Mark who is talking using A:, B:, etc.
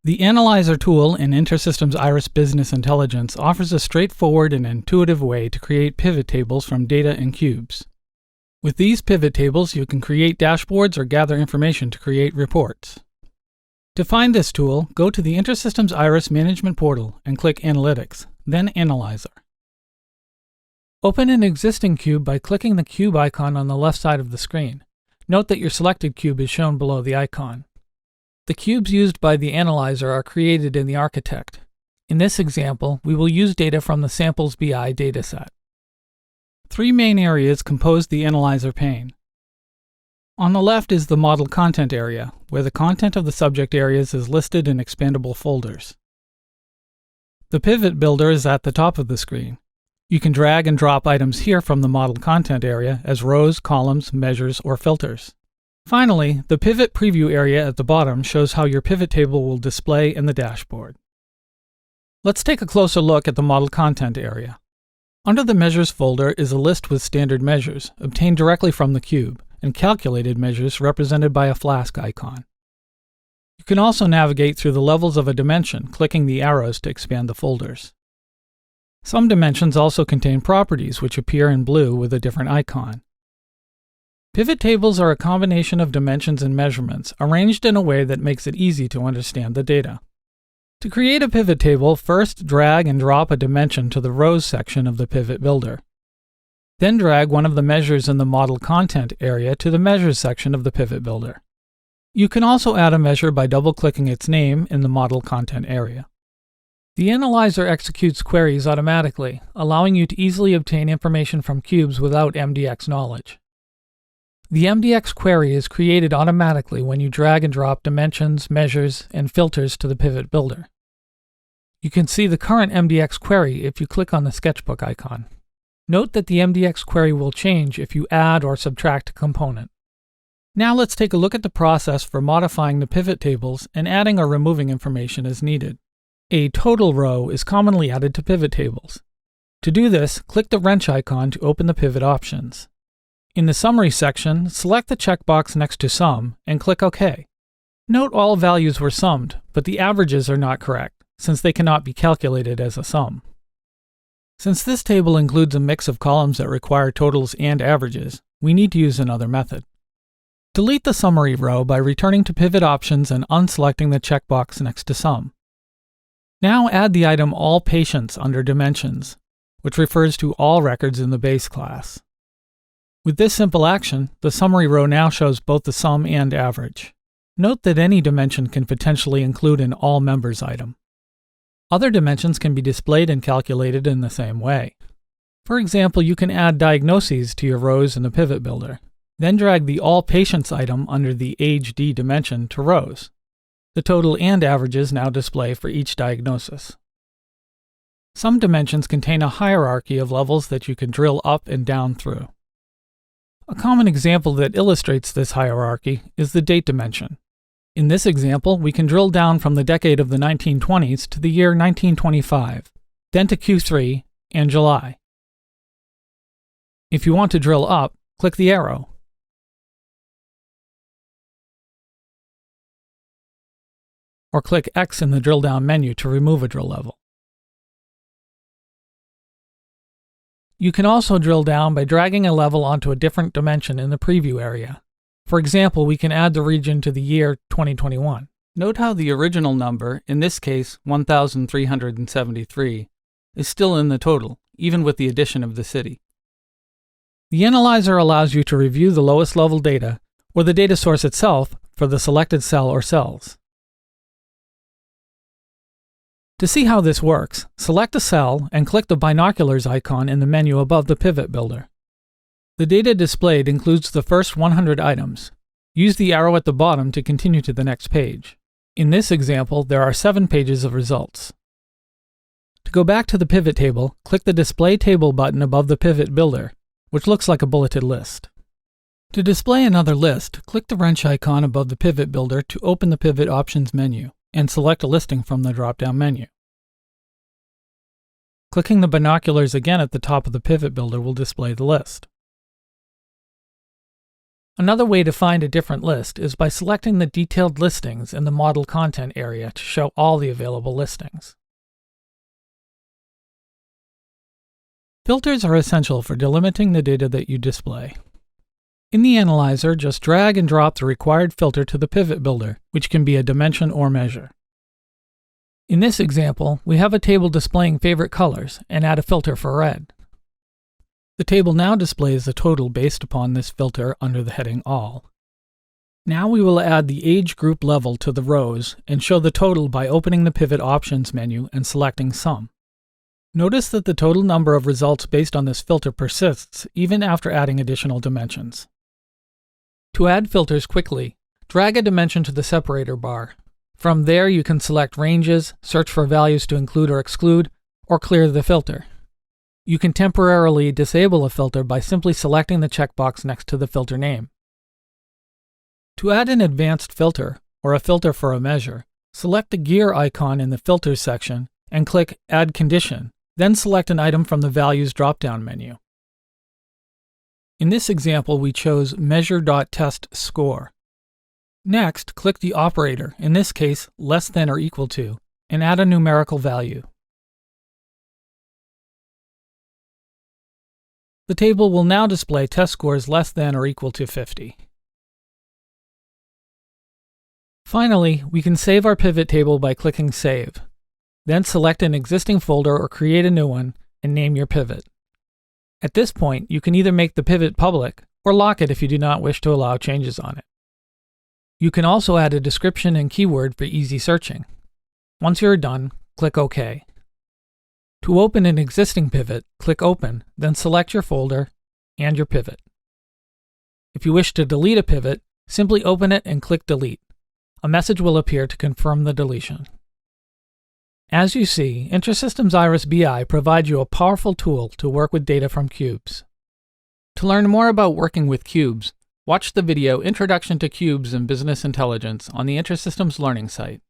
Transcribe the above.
A: The Analyzer tool in InterSystems IRIS Business Intelligence offers a straightforward and intuitive way to create pivot tables from data in cubes. With these pivot tables, you can create dashboards or gather information to create reports. To find this tool, go to the InterSystems IRIS Management Portal and click Analytics, then Analyzer. Open an existing cube by clicking the cube icon on the left side of the screen. Note that your selected cube is shown below the icon. The cubes used by the analyzer are created in the architect. In this example, we will use data from the Samples BI dataset. Three main areas compose the analyzer pane. On the left is the model content area, where the content of the subject areas is listed in expandable folders. The pivot builder is at the top of the screen. You can drag and drop items here from the model content area as rows, columns, measures, or filters. Finally, the pivot preview area at the bottom shows how your pivot table will display in the dashboard. Let's take a closer look at the model content area. Under the Measures folder is a list with standard measures, obtained directly from the cube, and calculated measures represented by a flask icon. You can also navigate through the levels of a dimension, clicking the arrows to expand the folders. Some dimensions also contain properties which appear in blue with a different icon. Pivot tables are a combination of dimensions and measurements arranged in a way that makes it easy to understand the data. To create a pivot table, first drag and drop a dimension to the Rows section of the pivot builder. Then drag one of the measures in the Model Content area to the Measures section of the pivot builder. You can also add a measure by double-clicking its name in the Model Content area. The analyzer executes queries automatically, allowing you to easily obtain information from cubes without MDX knowledge. The MDX query is created automatically when you drag and drop dimensions, measures, and filters to the pivot builder. You can see the current MDX query if you click on the sketchbook icon. Note that the MDX query will change if you add or subtract a component. Now let's take a look at the process for modifying the pivot tables and adding or removing information as needed. A total row is commonly added to pivot tables. To do this, click the wrench icon to open the pivot options. In the Summary section, select the checkbox next to Sum and click OK. Note all values were summed, but the averages are not correct, since they cannot be calculated as a sum. Since this table includes a mix of columns that require totals and averages, we need to use another method. Delete the Summary row by returning to Pivot Options and unselecting the checkbox next to Sum. Now add the item All Patients under Dimensions, which refers to all records in the base class. With this simple action, the Summary row now shows both the sum and average. Note that any dimension can potentially include an All Members item. Other dimensions can be displayed and calculated in the same way. For example, you can add diagnoses to your rows in the pivot builder. Then drag the All Patients item under the Age D dimension to Rows. The total and averages now display for each diagnosis. Some dimensions contain a hierarchy of levels that you can drill up and down through. A common example that illustrates this hierarchy is the date dimension. In this example, we can drill down from the decade of the 1920s to the year 1925, then to Q3 and July. If you want to drill up, click the arrow. Or click X in the drill down menu to remove a drill level. You can also drill down by dragging a level onto a different dimension in the preview area. For example, we can add the region to the year 2021. Note how the original number, in this case 1,373, is still in the total, even with the addition of the city. The analyzer allows you to review the lowest level data, or the data source itself, for the selected cell or cells. To see how this works, select a cell and click the binoculars icon in the menu above the pivot builder. The data displayed includes the first 100 items. Use the arrow at the bottom to continue to the next page. In this example, there are 7 pages of results. To go back to the pivot table, click the Display Table button above the pivot builder, which looks like a bulleted list. To display another list, click the wrench icon above the pivot builder to open the Pivot Options menu, and select a listing from the drop-down menu. Clicking the binoculars again at the top of the pivot builder will display the list. Another way to find a different list is by selecting the detailed listings in the model content area to show all the available listings. Filters are essential for delimiting the data that you display. In the analyzer, just drag and drop the required filter to the pivot builder, which can be a dimension or measure. In this example, we have a table displaying favorite colors and add a filter for red. The table now displays the total based upon this filter under the heading All. Now we will add the age group level to the rows and show the total by opening the Pivot Options menu and selecting Sum. Notice that the total number of results based on this filter persists even after adding additional dimensions. To add filters quickly, drag a dimension to the separator bar. From there you can select ranges, search for values to include or exclude, or clear the filter. You can temporarily disable a filter by simply selecting the checkbox next to the filter name. To add an advanced filter, or a filter for a measure, select the gear icon in the Filters section and click Add Condition, then select an item from the Values drop-down menu. In this example, we chose Measure.TestScore. Next, click the operator, in this case, less than or equal to, and add a numerical value. The table will now display test scores less than or equal to 50. Finally, we can save our pivot table by clicking Save. Then select an existing folder or create a new one and name your pivot. At this point, you can either make the pivot public or lock it if you do not wish to allow changes on it. You can also add a description and keyword for easy searching. Once you are done, click OK. To open an existing pivot, click Open, then select your folder and your pivot. If you wish to delete a pivot, simply open it and click Delete. A message will appear to confirm the deletion. As you see, InterSystems IRIS BI provides you a powerful tool to work with data from cubes. To learn more about working with cubes, watch the video Introduction to Cubes in Business Intelligence on the InterSystems Learning site.